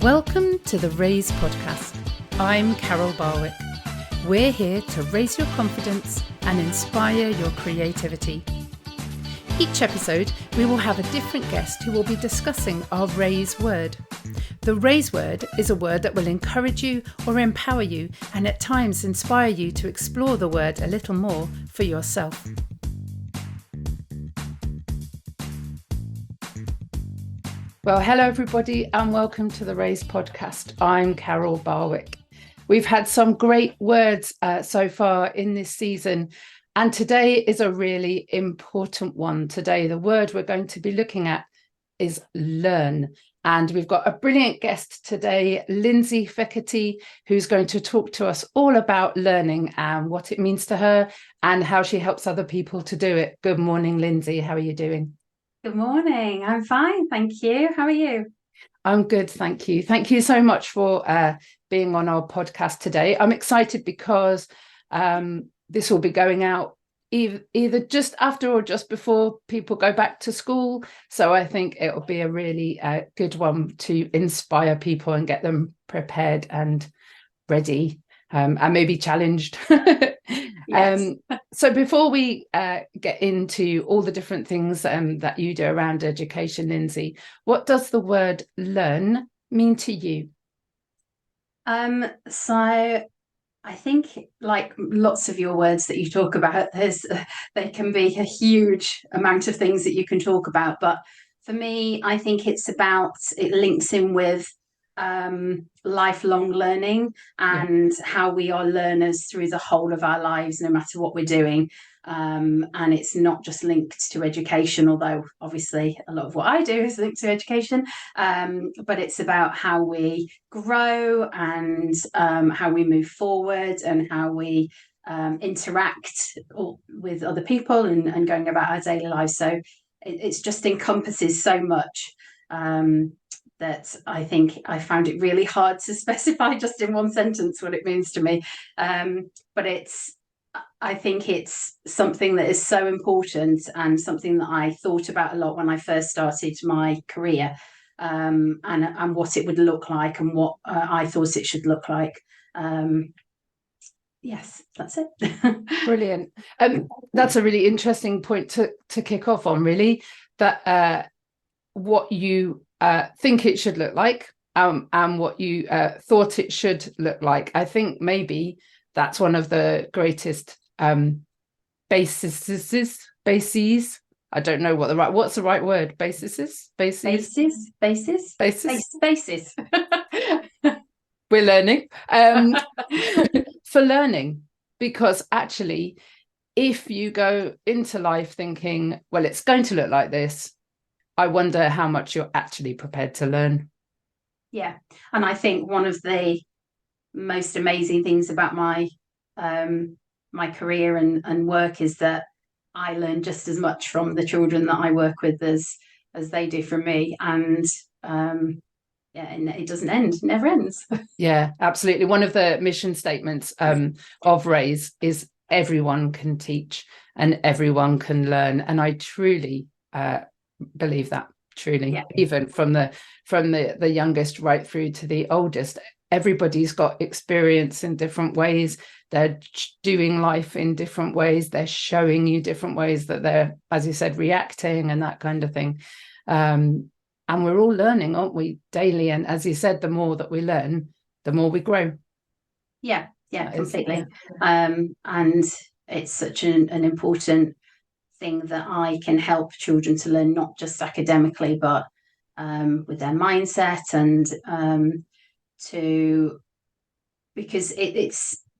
Welcome to the Raise podcast. I'm Carol Barwick. We're here to raise your confidence and inspire your creativity. Each episode, we will have a different guest who will be discussing our Raise word. The Raise word is a word that will encourage you or empower you and at times inspire you to explore the word a little more for yourself. Well, hello everybody and welcome to the Raise podcast. I'm Carol Barwick. We've had some great words so far in this season, and today is a really important one. Today, the word we're going to be looking at is learn. And we've got a brilliant guest today, Lindsey Fekete, who's going to talk to us all about learning and what it means to her and how she helps other people to do it. Good morning, Lindsey. How are you doing? Good morning. I'm fine, thank you. How are you? I'm good, thank you. Thank you so much for being on our podcast today. I'm excited because this will be going out either just after or just before people go back to school. So I think it will be a really good one to inspire people and get them prepared and ready and maybe challenged. Yes. So before we get into all the different things that you do around education, Lindsey, what does the word learn mean to you? So I think, like lots of your words that you talk about, they can be a huge amount of things that you can talk about. But for me, I think it links in with lifelong learning and how we are learners through the whole of our lives, no matter what we're doing. And it's not just linked to education, although obviously a lot of what I do is linked to education, but it's about how we grow and how we move forward and how we interact with other people and going about our daily lives. So it just encompasses so much that I think I found it really hard to specify just in one sentence what it means to me. But I think it's something that is so important and something that I thought about a lot when I first started my career, and what it would look like and what I thought it should look like. Yes, that's it. Brilliant. That's a really interesting point to kick off on, really, that what you think it should look like and what you thought it should look like. I think maybe that's one of the greatest bases. I don't know what's the right word. Bases. We're learning for learning, because actually, if you go into life thinking, well, it's going to look like this, I wonder how much you're actually prepared to learn. Yeah, and I think one of the most amazing things about my career and work is that I learn just as much from the children that I work with as they do from me, and and it doesn't end, it never ends. Yeah, absolutely. One of the mission statements of Raise is everyone can teach and everyone can learn, and I truly believe that. Even from the youngest right through to the oldest, everybody's got experience in different ways. They're doing life in different ways. They're showing you different ways that they're, as you said, reacting and that kind of thing. And we're all learning, aren't we, daily? And as you said, the more that we learn, the more we grow. Yeah, completely. And it's such an important thing that I can help children to learn, not just academically, but with their mindset and because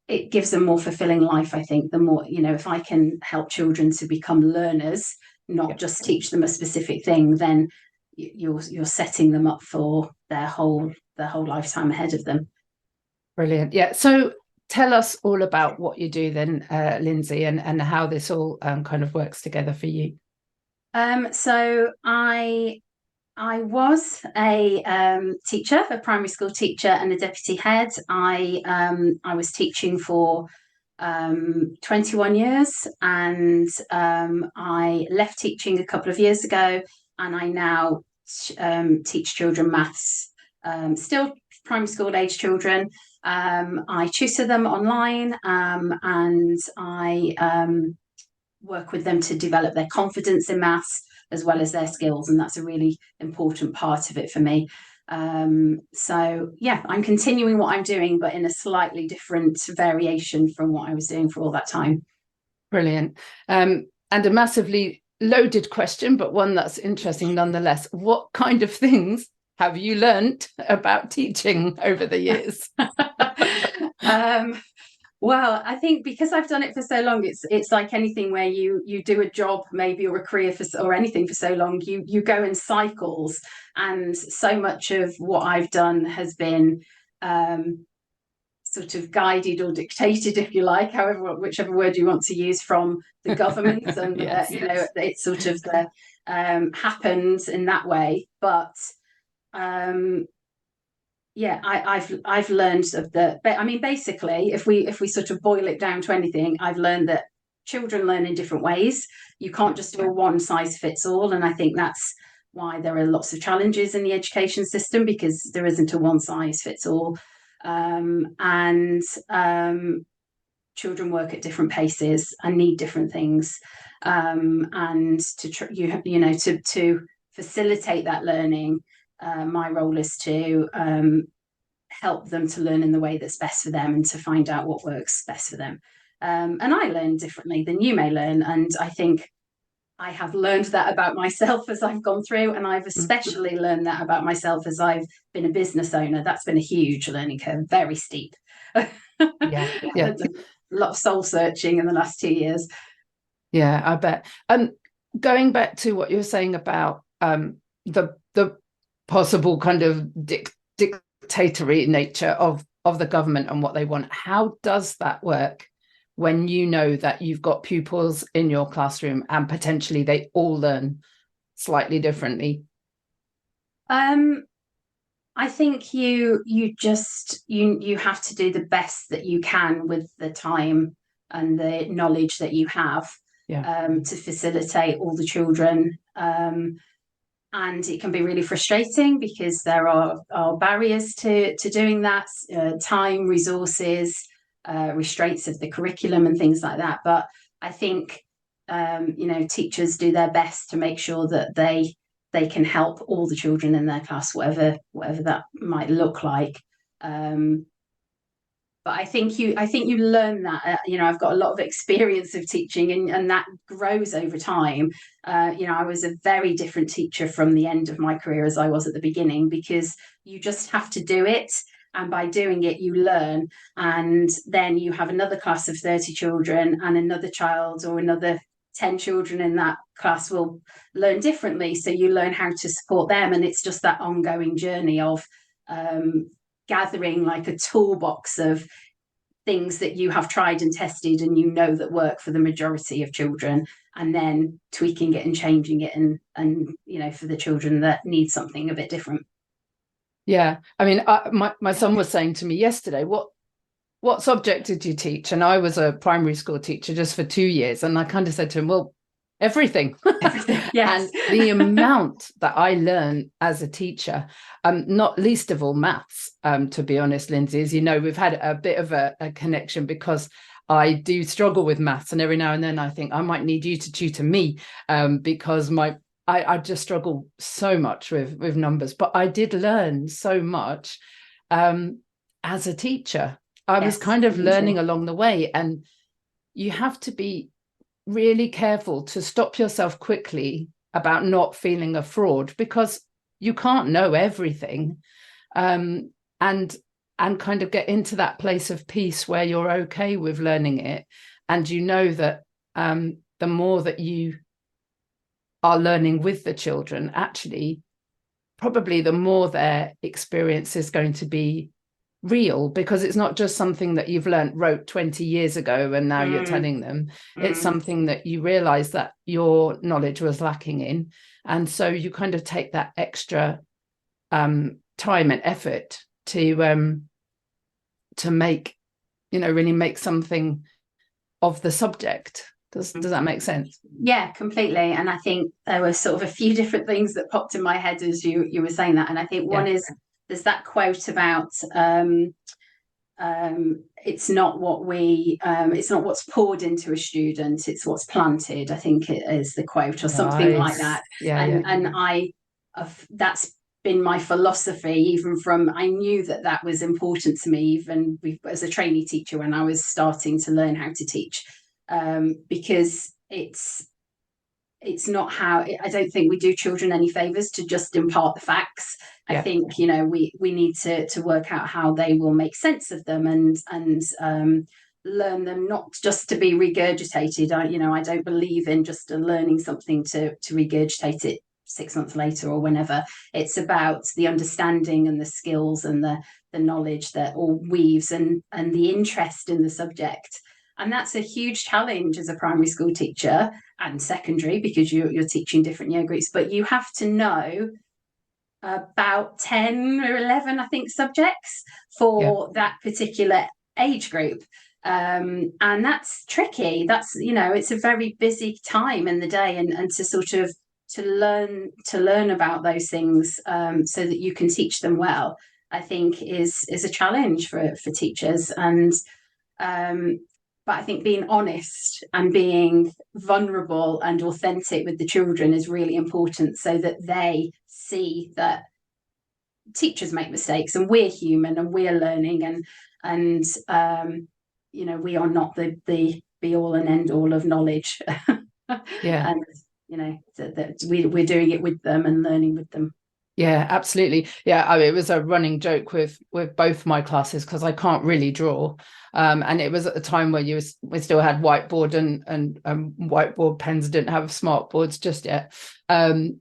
it gives them more fulfilling life. I think the more, if I can help children to become learners, not just teach them a specific thing, then you're setting them up for their whole lifetime ahead of them. Brilliant. Yeah. So tell us all about what you do then, Lindsey, and how this all kind of works together for you. So I was a teacher, a primary school teacher and a deputy head. I was teaching for 21 years, and I left teaching a couple of years ago, and I now teach children maths still primary school age children. I tutor them online, and I work with them to develop their confidence in maths as well as their skills, and that's a really important part of it for me. So yeah, I'm continuing what I'm doing, but in a slightly different variation from what I was doing for all that time. Brilliant. And a massively loaded question, but one that's interesting nonetheless. What kind of things have you learnt about teaching over the years? Well, I think because I've done it for so long, it's like anything where you do a job maybe, or a career or anything for so long, you go in cycles, and so much of what I've done has been sort of guided or dictated, if you like, whichever word you want to use, from the government, and yes. It's sort of happens in that way. But yeah, I've learned I mean, basically, if we sort of boil it down to anything, I've learned that children learn in different ways. You can't just do a one size fits all, and I think that's why there are lots of challenges in the education system, because there isn't a one size fits all. And children work at different paces and need different things, and to facilitate that learning, my role is to help them to learn in the way that's best for them, and to find out what works best for them. And I learn differently than you may learn, and I think I have learned that about myself as I've gone through, and I've especially learned that about myself as I've been a business owner. That's been a huge learning curve, very steep. Yeah. A lot of soul searching in the last 2 years. Yeah, I bet. Going back to what you were saying about the possible kind of dictatorial nature of the government and what they want, how does that work when you know that you've got pupils in your classroom and potentially they all learn slightly differently? I think you have to do the best that you can with the time and the knowledge that you have, to facilitate all the children. And it can be really frustrating because there are barriers to doing that, time, resources, restraints of the curriculum and things like that. But I think teachers do their best to make sure that they can help all the children in their class, whatever that might look like. But I think you learn that. I've got a lot of experience of teaching, and that grows over time. I was a very different teacher from the end of my career as I was at the beginning, because you just have to do it. And by doing it, you learn. And then you have another class of 30 children, and another child or another 10 children in that class will learn differently. So you learn how to support them. And it's just that ongoing journey of gathering like a toolbox of things that you have tried and tested and that work for the majority of children, and then tweaking it and changing it, and for the children that need something a bit different. Yeah, I mean, my son was saying to me yesterday, what subject did you teach? And I was a primary school teacher just for 2 years, and I kind of said to him, well, everything. Yes. And the amount that I learned as a teacher, not least of all maths, to be honest, Lindsey, as you know, we've had a bit of a connection, because I do struggle with maths, and every now and then I think I might need you to tutor me, because I just struggle so much with numbers. But I did learn so much as a teacher. I was kind of learning along the way, and you have to be really careful to stop yourself quickly about not feeling a fraud, because you can't know everything, and kind of get into that place of peace where you're okay with learning it, and that the more that you are learning with the children, actually probably the more their experience is going to be real, because it's not just something that you've wrote 20 years ago and now you're telling them. It's something that you realize that your knowledge was lacking in, and so you kind of take that extra time and effort to make really make something of the subject. Does that make sense? Yeah, completely. And I think there were sort of a few different things that popped in my head as you were saying that, and I think one is there's that quote about it's not what's poured into a student, it's what's planted, I think it is the quote, or something like that. That's been my philosophy, even from, I knew that was important to me, even as a trainee teacher when I was starting to learn how to teach, because it's not how, I don't think we do children any favors to just impart the facts. I think, we need to work out how they will make sense of them, and learn them not just to be regurgitated. I don't believe in just learning something to regurgitate it 6 months later or whenever. It's about the understanding and the skills and the knowledge that all weaves, and the interest in the subject. And that's a huge challenge as a primary school teacher and secondary, because you're teaching different year groups, but you have to know about 10 or 11, I think, subjects for that particular age group. And that's tricky. That's, it's a very busy time in the day, and to sort of to learn about those things, so that you can teach them well, I think is a challenge for teachers. And but I think being honest and being vulnerable and authentic with the children is really important, so that they see that teachers make mistakes, and we're human, and we're learning, and we are not the be all and end all of knowledge. And that we're doing it with them and learning with them. Yeah, absolutely. Yeah, it was a running joke with both my classes, because I can't really draw, and it was at the time where we still had whiteboard, and whiteboard pens didn't have smart boards just yet, and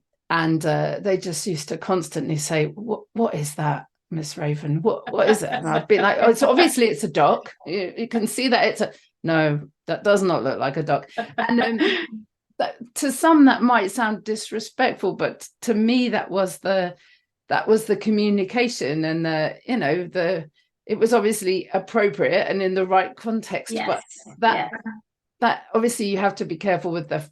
they just used to constantly say, "What is that, Miss Raven? What is it?" And I'd be like, "Oh, so obviously it's a duck. You can see that it's a no. That does not look like a duck." And to some that might sound disrespectful, but to me that was the communication, and it was obviously appropriate and in the right context. Yes. But that obviously you have to be careful with the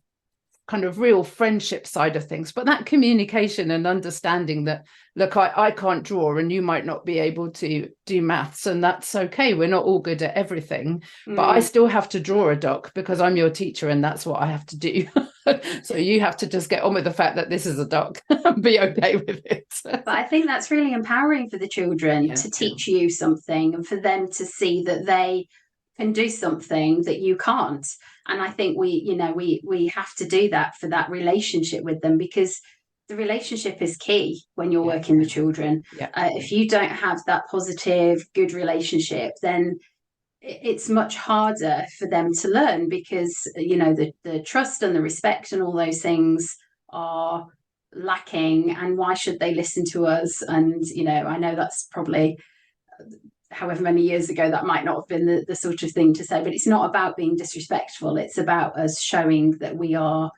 kind of real friendship side of things, but that communication and understanding that, look, I can't draw and you might not be able to do maths, and that's okay, we're not all good at everything, but I still have to draw a doc because I'm your teacher and that's what I have to do. So you have to just get on with the fact that this is a doc and be okay with it. But I think that's really empowering for the children to teach you something, and for them to see that they can do something that you can't. And I think we have to do that for that relationship with them, because the relationship is key when you're working with children. If you don't have that positive, good relationship, then it's much harder for them to learn, because the trust and the respect and all those things are lacking. And why should they listen to us? And I know that's probably, however many years ago, that might not have been the sort of thing to say, but it's not about being disrespectful. It's about us showing that we are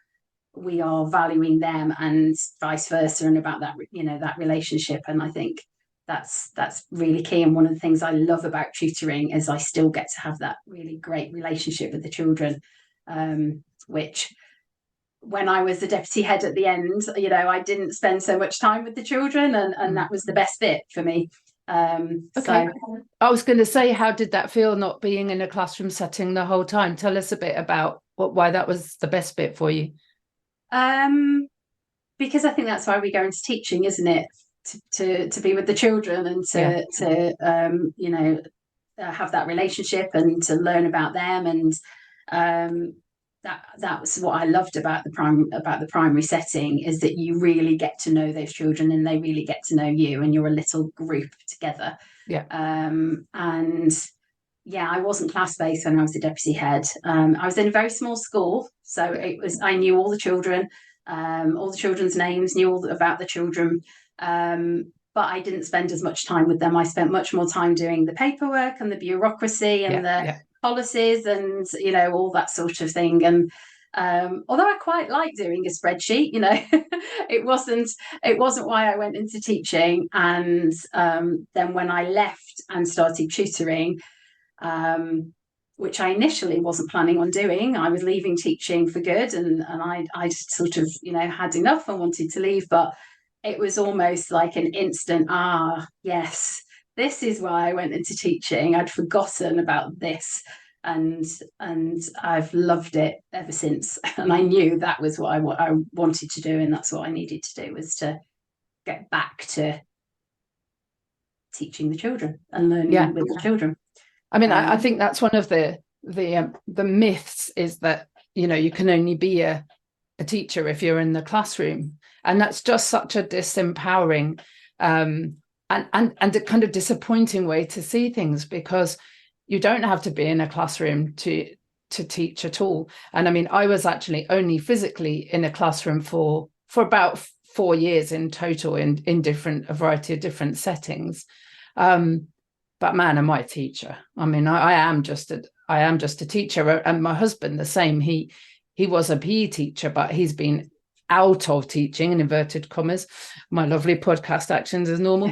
valuing them, and vice versa, and about that that relationship. And I think that's really key. And one of the things I love about tutoring is I still get to have that really great relationship with the children, which when I was the deputy head at the end, I didn't spend so much time with the children, and that was the best bit for me. Okay. So I was going to say, how did that feel, not being in a classroom setting the whole time? Tell us a bit about why that was the best bit for you. Because I think that's why we go into teaching, isn't it? To be with the children, and to have that relationship, and to learn about them. And that was what I loved about the primary setting, is that you really get to know those children, and they really get to know you, and you're a little group together. And I wasn't class-based when I was the deputy head. I was in a very small school, so I knew all the children, all the children's names, knew all about the children, but I didn't spend as much time with them. I spent much more time doing the paperwork and the bureaucracy and the policies, and all that sort of thing. And although I quite like doing a spreadsheet, it wasn't why I went into teaching. And then when I left and started tutoring, which I initially wasn't planning on doing, I was leaving teaching for good, and I sort of had enough and wanted to leave. But it was almost like an instant, yes, this is why I went into teaching. I'd forgotten about this, and I've loved it ever since. And I knew that was what I wanted to do, and that's what I needed to do, was to get back to teaching the children and learning with the children. I mean, I think that's one of the myths, is that, you know, you can only be a teacher if you're in the classroom, and that's just such a disempowering and a kind of disappointing way to see things, because you don't have to be in a classroom to teach at all. And I mean, I was actually only physically in a classroom for about 4 years in total, in a variety of different settings. But man, am I a teacher. I mean, I am just a teacher. And my husband, the same. He was a PE teacher, but he's been out of teaching, in inverted commas. My lovely podcast actions as normal.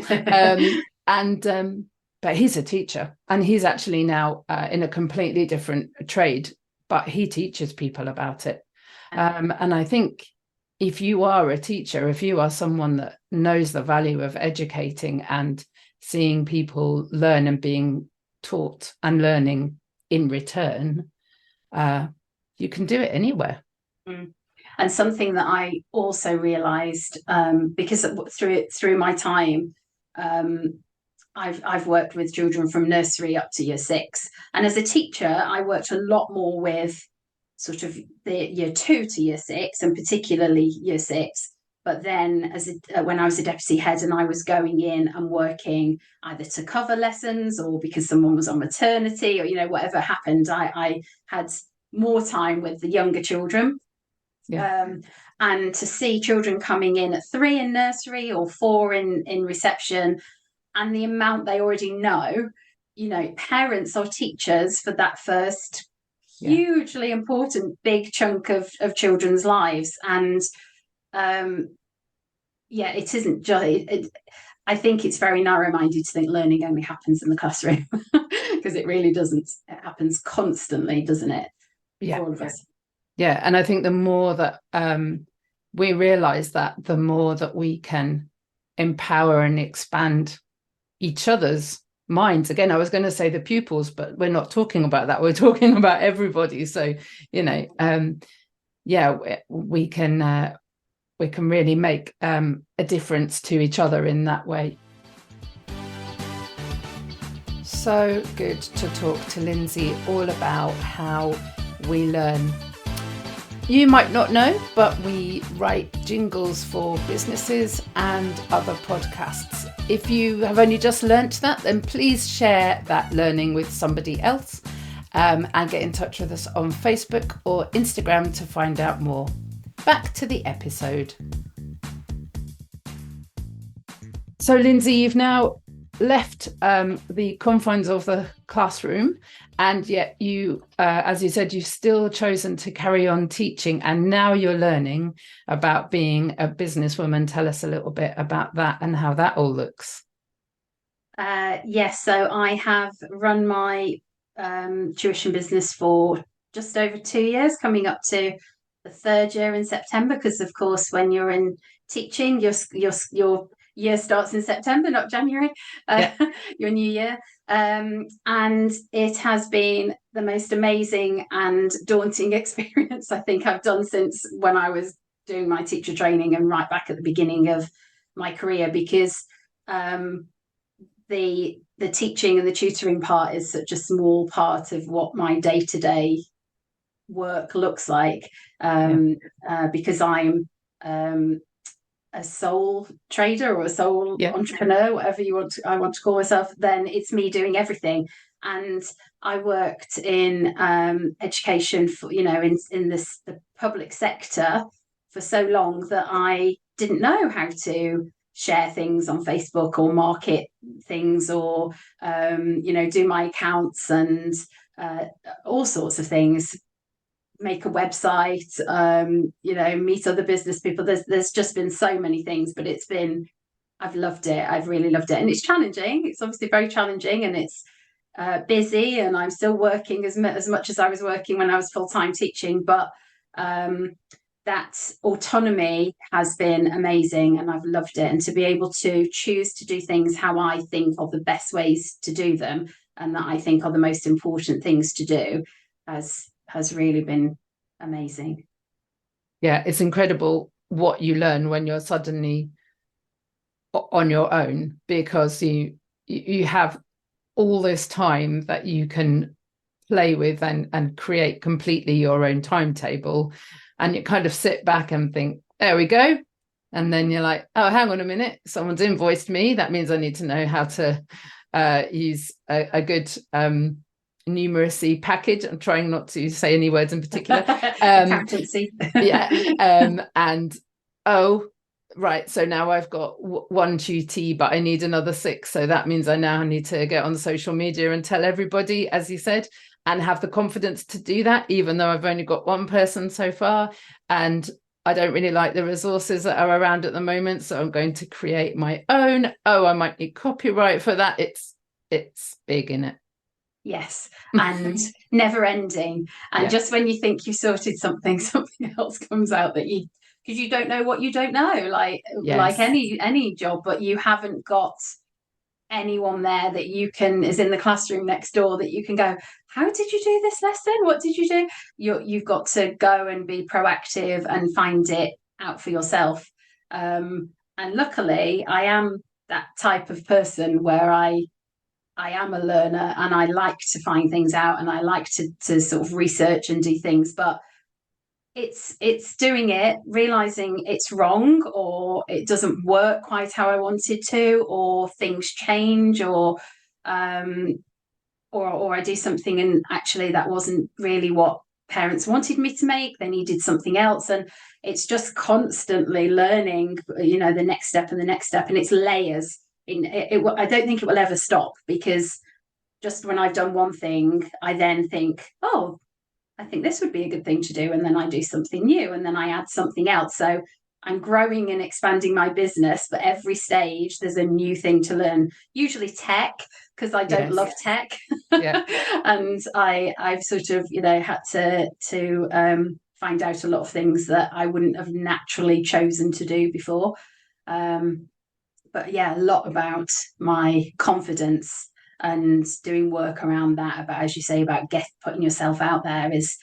But he's a teacher, and he's actually now in a completely different trade, but he teaches people about it. And I think if you are a teacher, if you are someone that knows the value of educating and seeing people learn and being taught and learning in return, you can do it anywhere. And something that I also realised, because through my time, I've worked with children from nursery up to year 6, and as a teacher, I worked a lot more with sort of the year 2 to year 6, and particularly year 6. But then, when I was a deputy head and I was going in and working either to cover lessons or because someone was on maternity, or, you know, whatever happened, I had more time with the younger children. And to see children coming in at 3 in nursery or 4 in reception, and the amount they already know, you know, parents or teachers for that first hugely important big chunk of children's lives. And it isn't just, I think it's very narrow-minded to think learning only happens in the classroom, because it really doesn't. It happens constantly, doesn't it? For all of us. Yeah, and I think the more that we realise that, the more that we can empower and expand each other's minds. Again, I was going to say the pupils, but we're not talking about that. We're talking about everybody. So, you know, we can really make a difference to each other in that way. So good to talk to Lindsey all about how we learn. You might not know, but we write jingles for businesses and other podcasts. If you have only just learnt that, then please share that learning with somebody else, and get in touch with us on Facebook or Instagram to find out more. Back to the episode. So, Lindsey, you've now left the confines of the classroom, and yet you, as you said, you've still chosen to carry on teaching, and now you're learning about being a businesswoman. Tell us a little bit about that and how that all looks. Yes, so I have run my tuition business for just over 2 years, coming up to the 3rd year in September, because of course when you're in teaching, your year starts in September, not January, your new year. And it has been the most amazing and daunting experience I think I've done since when I was doing my teacher training, and right back at the beginning of my career, because the teaching and the tutoring part is such a small part of what my day-to-day work looks like, because I'm a sole trader or a sole entrepreneur, whatever I want to call myself. Then it's me doing everything. And I worked in education for, you know, in the public sector for so long that I didn't know how to share things on Facebook or market things, or you know, do my accounts and all sorts of things, make a website, you know, meet other business people. There's just been so many things, but I've loved it. I've really loved it. And it's challenging. It's obviously very challenging, and it's busy, and I'm still working as much as I was working when I was full-time teaching. But that autonomy has been amazing, and I've loved it. And to be able to choose to do things how I think are the best ways to do them, and that I think are the most important things to do, has really been amazing. Yeah, it's incredible what you learn when you're suddenly on your own, because you have all this time that you can play with and create completely your own timetable, and you kind of sit back and think, there we go, and then you're like, oh, hang on a minute, someone's invoiced me, that means I need to know how to use a good numeracy package. I'm trying not to say any words in particular. Accountancy. And oh, right, so now I've got one tutee, but I need another 6, so that means I now need to get on social media and tell everybody, as you said, and have the confidence to do that, even though I've only got one person so far, and I don't really like the resources that are around at the moment, so I'm going to create my own. Oh, I might need copyright for that. It's big, isn't it? Yes, and never ending. And just when you think you sorted something else comes out that because you don't know what you don't know, like any job, but you haven't got anyone there that you can, is in the classroom next door, that you can go, how did you do this lesson? What did you do? You've got to go and be proactive and find it out for yourself. And luckily, I am that type of person where I am a learner, and I like to find things out, and I like to sort of research and do things, but it's doing it, realizing it's wrong, or it doesn't work quite how I wanted to, or things change, or I do something and actually that wasn't really what parents wanted me to make. They needed something else, and it's just constantly learning, the next step and the next step, and it's layers. I don't think it will ever stop, because just when I've done one thing, I then think, oh, I think this would be a good thing to do, and then I do something new, and then I add something else. So I'm growing and expanding my business, but every stage there's a new thing to learn, usually tech, because I don't love tech. And I've sort of had to find out a lot of things that I wouldn't have naturally chosen to do before. But yeah, a lot about my confidence and doing work around that, about, as you say, about putting yourself out there, is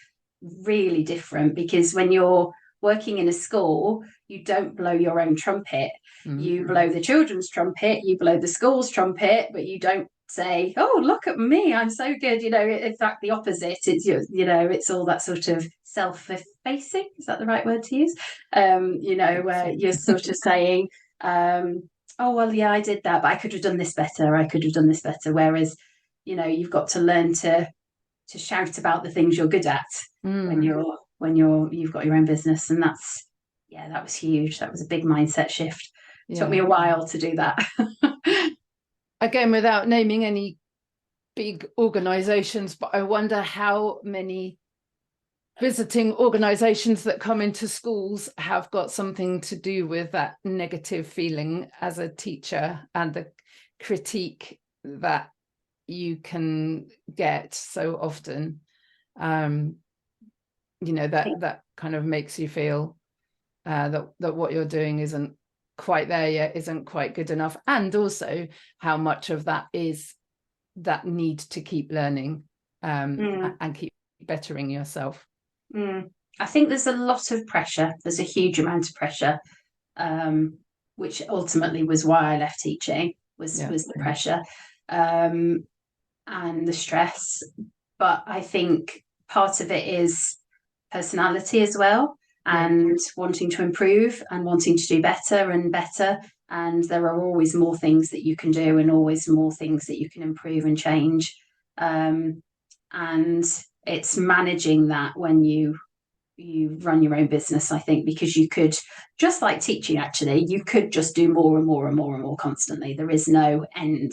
really different, because when you're working in a school, you don't blow your own trumpet. You blow the children's trumpet, you blow the school's trumpet, but you don't say, oh, look at me, I'm so good. In fact, the opposite. It's it's all that sort of self-effacing, is that the right word to use? Where you're sort of saying, oh, well, yeah, I did that, but I could have done this better. I could have done this better. Whereas, you've got to learn to shout about the things you're good at when you've got your own business. And that was huge. That was a big mindset shift. It took me a while to do that. Again, without naming any big organizations, but I wonder how many visiting organizations that come into schools have got something to do with that negative feeling as a teacher, and the critique that you can get so often, that kind of makes you feel that what you're doing isn't quite there yet, isn't quite good enough. And also how much of that is that need to keep learning and keep bettering yourself. I think there's a lot of pressure. There's a huge amount of pressure, which ultimately was why I left teaching, was the pressure and the stress. But I think part of it is personality as well, and wanting to improve and wanting to do better and better. And there are always more things that you can do, and always more things that you can improve and change. And it's managing that when you run your own business, I think, because you could, just like teaching, actually, you could just do more and more and more and more constantly. There is no end.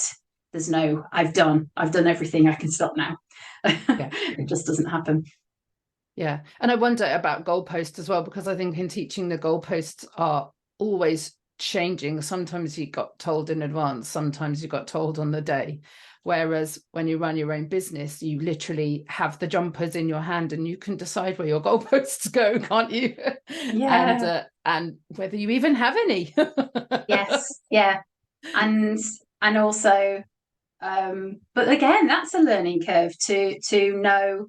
There's no, I've done everything, I can stop now. It just doesn't happen. Yeah. And I wonder about goalposts as well, because I think in teaching, the goalposts are always changing. Sometimes you got told in advance, sometimes you got told on the day. Whereas when you run your own business, you literally have the jumpers in your hand and you can decide where your goalposts go, can't you? Yeah. And whether you even have any. Yes. Yeah. And also, but again, that's a learning curve to know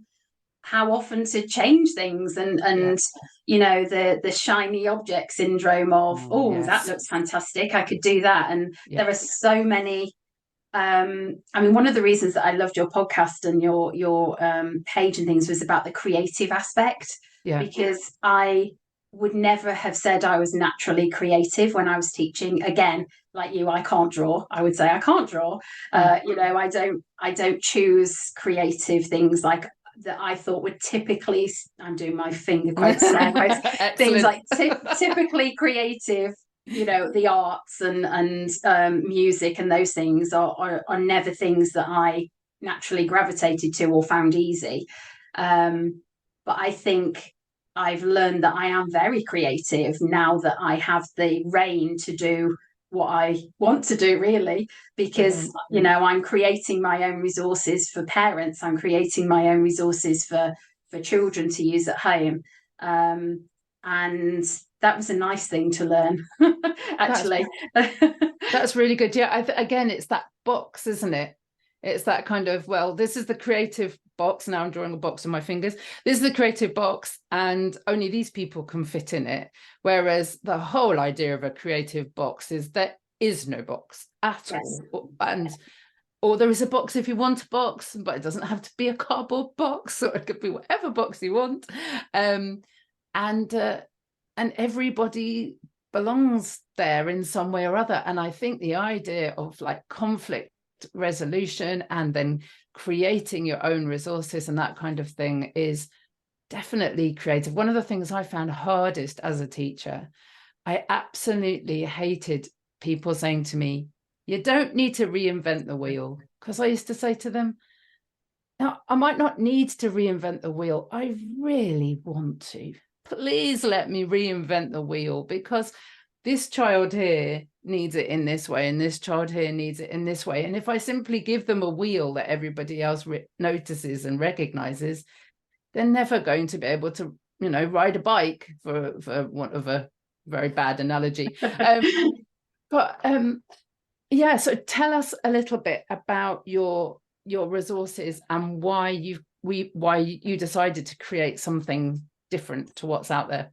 how often to change things, and you know, the shiny object syndrome of, oh, that Yes. looks fantastic, I could do that. And Yeah. there are so many. I mean, one of the reasons that I loved your podcast and your page and things was about the creative aspect, Yeah. because I would never have said I was naturally creative when I was teaching. Again, like you, I can't draw. I would say I can't draw. You know, I don't choose creative things like that I thought would typically, I'm doing my finger quotes there, quotes, things like typically creative, you know, the arts and music and those things are never things that I naturally gravitated to or found easy. But I think I've learned that I am very creative now that I have the rein to do what I want to do, really, because you know, I'm creating my own resources for parents, I'm creating my own resources for children to use at home, and that was a nice thing to learn. Actually, that's really good. Yeah, again, it's that box, isn't it? It's that kind of, well, this is the creative box. Now I'm drawing a box with my fingers. This is the creative box, and only these people can fit in it. Whereas the whole idea of a creative box is there is no box at all. Or there is a box if you want a box, but it doesn't have to be a cardboard box, or it could be whatever box you want. And everybody belongs there in some way or other. And I think the idea of like conflict resolution and then creating your own resources and that kind of thing is definitely creative. One of the things I found hardest as a teacher, I absolutely hated people saying to me, you don't need to reinvent the wheel. Because I used to say to them, now, I might not need to reinvent the wheel. I really want to. Please let me reinvent the wheel, because this child here needs it in this way and this child here needs it in this way. And if I simply give them a wheel that everybody else notices and recognizes, they're never going to be able to, you know, ride a bike, for want of a very bad analogy. Yeah, so tell us a little bit about your resources and why you decided to create something different to what's out there.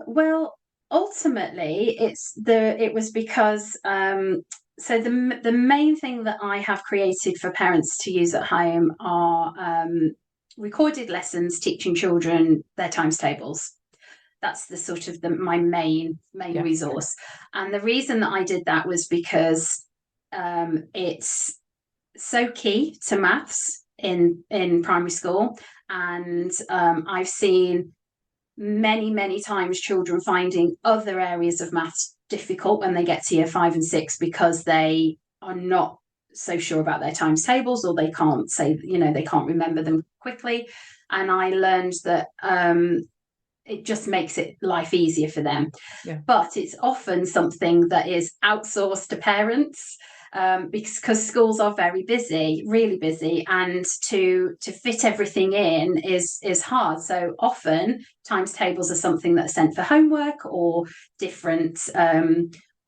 Well, ultimately, it was because so the main thing that I have created for parents to use at home are recorded lessons teaching children their times tables. That's the sort of my main resource. And the reason that I did that was because it's so key to maths in primary school, and I've seen many times children finding other areas of maths difficult when they get to year 5 and 6 because they are not so sure about their times tables, or they can't say, you know, they can't remember them quickly. And I learned that it just makes life easier for them. But it's often something that is outsourced to parents, because schools are very busy, really busy, and to fit everything in is hard. So often times tables are something that's sent for homework, or different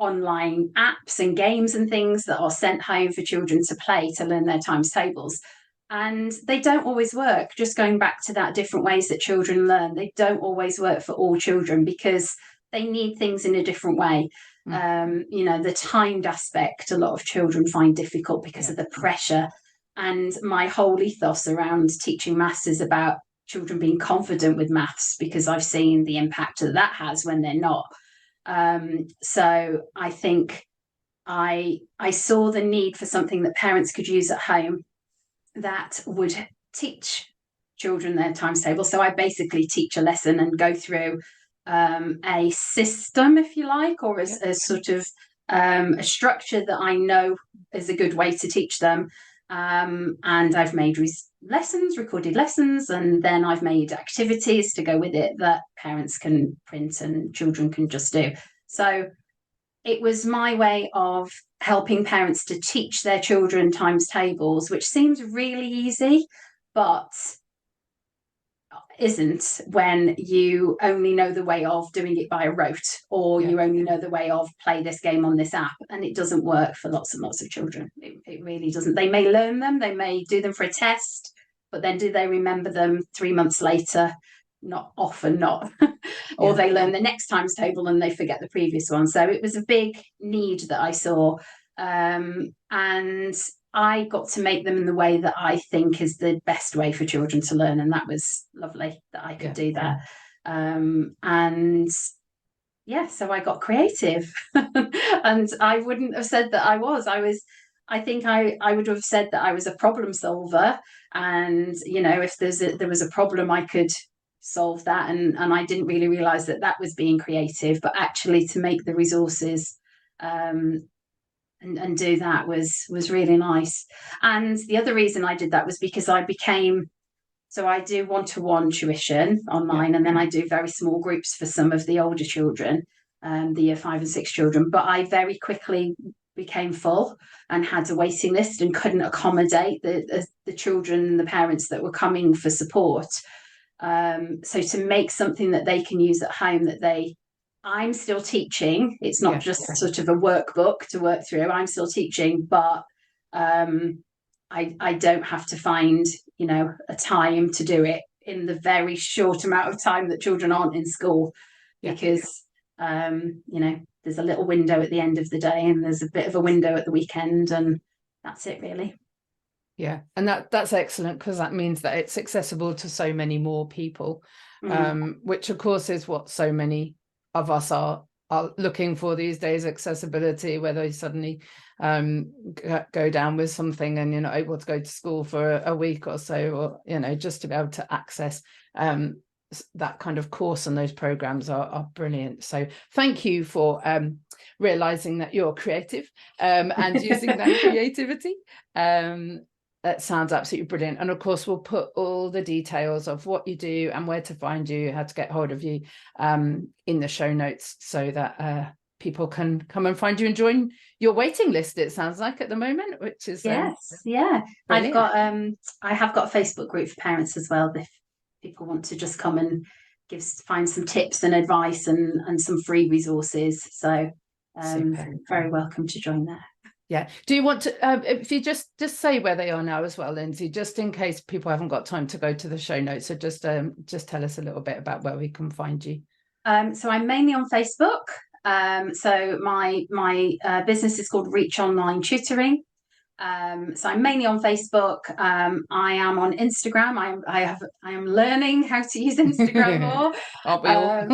online apps and games and things that are sent home for children to play to learn their times tables. And they don't always work. Just going back to that, different ways that children learn, they don't always work for all children because they need things in a different way. You know, the timed aspect, a lot of children find difficult because of the pressure. And my whole ethos around teaching maths is about children being confident with maths, because I've seen the impact that has when they're not. So I think I saw the need for something that parents could use at home that would teach children their times table. So I basically teach a lesson and go through a system, if you like, or a sort of a structure that I know is a good way to teach them. And I've made recorded lessons, and then I've made activities to go with it that parents can print and children can just do. So it was my way of helping parents to teach their children times tables, which seems really easy, but isn't when you only know the way of doing it by a rote, or you only know the way of play this game on this app, and it doesn't work for lots and lots of children. It really doesn't. They may learn them, they may do them for a test, but then do they remember them 3 months later? Not often, not. Or they learn the next times table and they forget the previous one. So it was a big need that I saw, and I got to make them in the way that I think is the best way for children to learn, and that was lovely that I could do that. And yeah, so I got creative, and I wouldn't have said that I was. I think I would have said that I was a problem solver, and if there was a problem, I could solve that, and I didn't really realize that was being creative, but actually to make the resources and do that was really nice. And the other reason I did that was because I do one-to-one tuition online, and then I do very small groups for some of the older children, the year 5 and 6 children. But I very quickly became full and had a waiting list and couldn't accommodate the children and the parents that were coming for support. So to make something that they can use at home, I'm still teaching. It's not just sort of a workbook to work through. I'm still teaching, but I don't have to find, a time to do it in the very short amount of time that children aren't in school, because, there's a little window at the end of the day, and there's a bit of a window at the weekend, and that's it really. Yeah, and that's excellent, because that means that it's accessible to so many more people, which of course is what so many of us are looking for these days, accessibility, whether you suddenly go down with something and you're not able to go to school for a week or so, or just to be able to access that kind of course, and those programs are brilliant. So thank you for realizing that you're creative and using that creativity. That sounds absolutely brilliant. And of course, we'll put all the details of what you do and where to find you, how to get hold of you in the show notes, so that people can come and find you and join your waiting list, it sounds like, at the moment, which is brilliant. I have got a Facebook group for parents as well, if people want to just come and find some tips and advice and some free resources. So very welcome to join there. Yeah. Do you want to, if you just say where they are now as well, Lindsey, just in case people haven't got time to go to the show notes, so just tell us a little bit about where we can find you. So I'm mainly on Facebook. So my business is called Reach Online Tutoring. So I'm mainly on Facebook. I am on Instagram. I am learning how to use Instagram more. Aren't we all?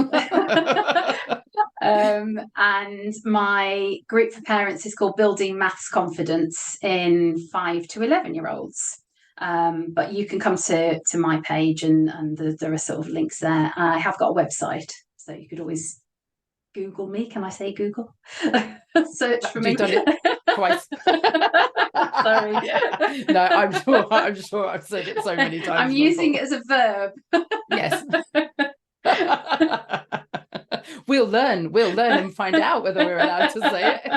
And my group for parents is called Building Maths Confidence in 5 to 11-year-olds. But you can come to my page, and there are sort of links there. I have got a website, so you could always Google me. Can I say Google? Search for me. You've done it twice. Sorry. No, I'm sure I've said it so many times. I'm using it as a verb. Yes. We'll learn and find out whether we're allowed to say it.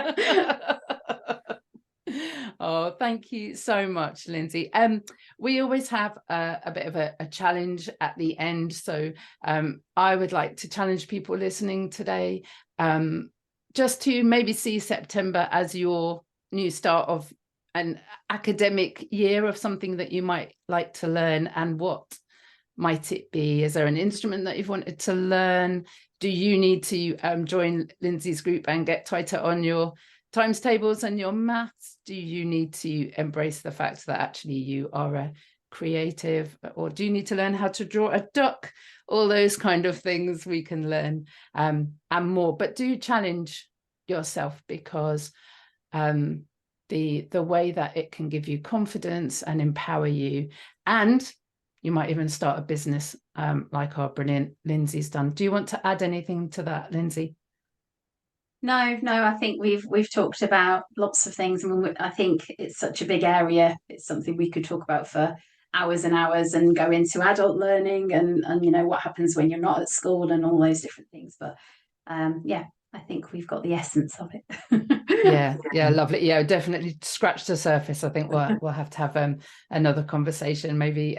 Oh, thank you so much, Lindsey. We always have a bit of a challenge at the end. So I would like to challenge people listening today just to maybe see September as your new start of an academic year, of something that you might like to learn. And what might it be? Is there an instrument that you've wanted to learn? Do you need to join Lindsey's group and get tighter on your times tables and your maths? Do you need to embrace the fact that actually you are a creative? Or do you need to learn how to draw a duck? All those kind of things we can learn and more. But do challenge yourself, because the way that it can give you confidence and empower you, and you might even start a business like our brilliant Lindsey's done. Do you want to add anything to that, Lindsey? No, I think we've talked about lots of things. I think it's such a big area. It's something we could talk about for hours and hours, and go into adult learning and what happens when you're not at school and all those different things. But I I think we've got the essence of it. Yeah, lovely. Yeah, definitely scratch the surface. I think we'll have to have another conversation maybe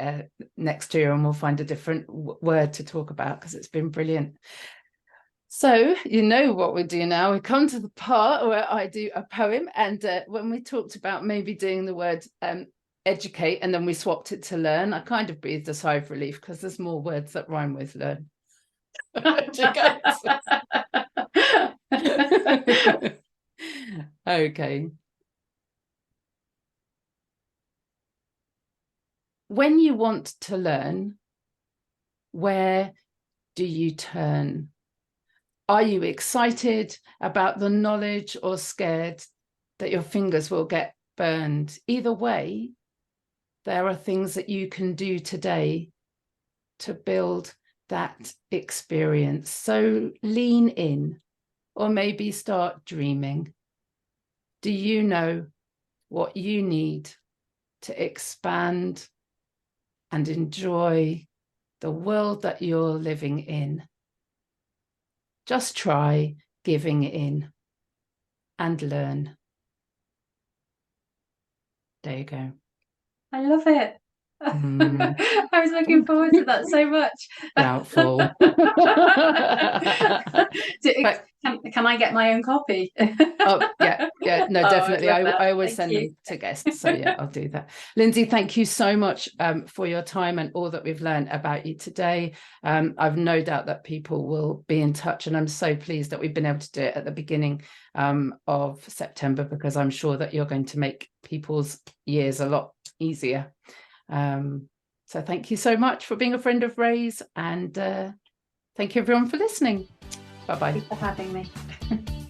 next year, and we'll find a different word to talk about, because it's been brilliant. So you know what we do now. We come to the part where I do a poem, and when we talked about maybe doing the word educate, and then we swapped it to learn, I kind of breathed a sigh of relief, because there's more words that rhyme with learn. Okay. When you want to learn, where do you turn? Are you excited about the knowledge, or scared that your fingers will get burned? Either way, there are things that you can do today to build that experience. So lean in, or maybe start dreaming. Do you know what you need to expand and enjoy the world that you're living in? Just try giving in and learn. There you go. I love it. I was looking forward to that so much. Doubtful. Can I get my own copy? Oh, yeah, no, definitely. I always send them to guests, so yeah, I'll do that. Lindsey, thank you so much for your time and all that we've learned about you today. I've no doubt that people will be in touch, and I'm so pleased that we've been able to do it at the beginning of September, because I'm sure that you're going to make people's years a lot easier. So thank you so much for being a friend of Ray's, and thank you everyone for listening. Bye-bye. Thank you for having me.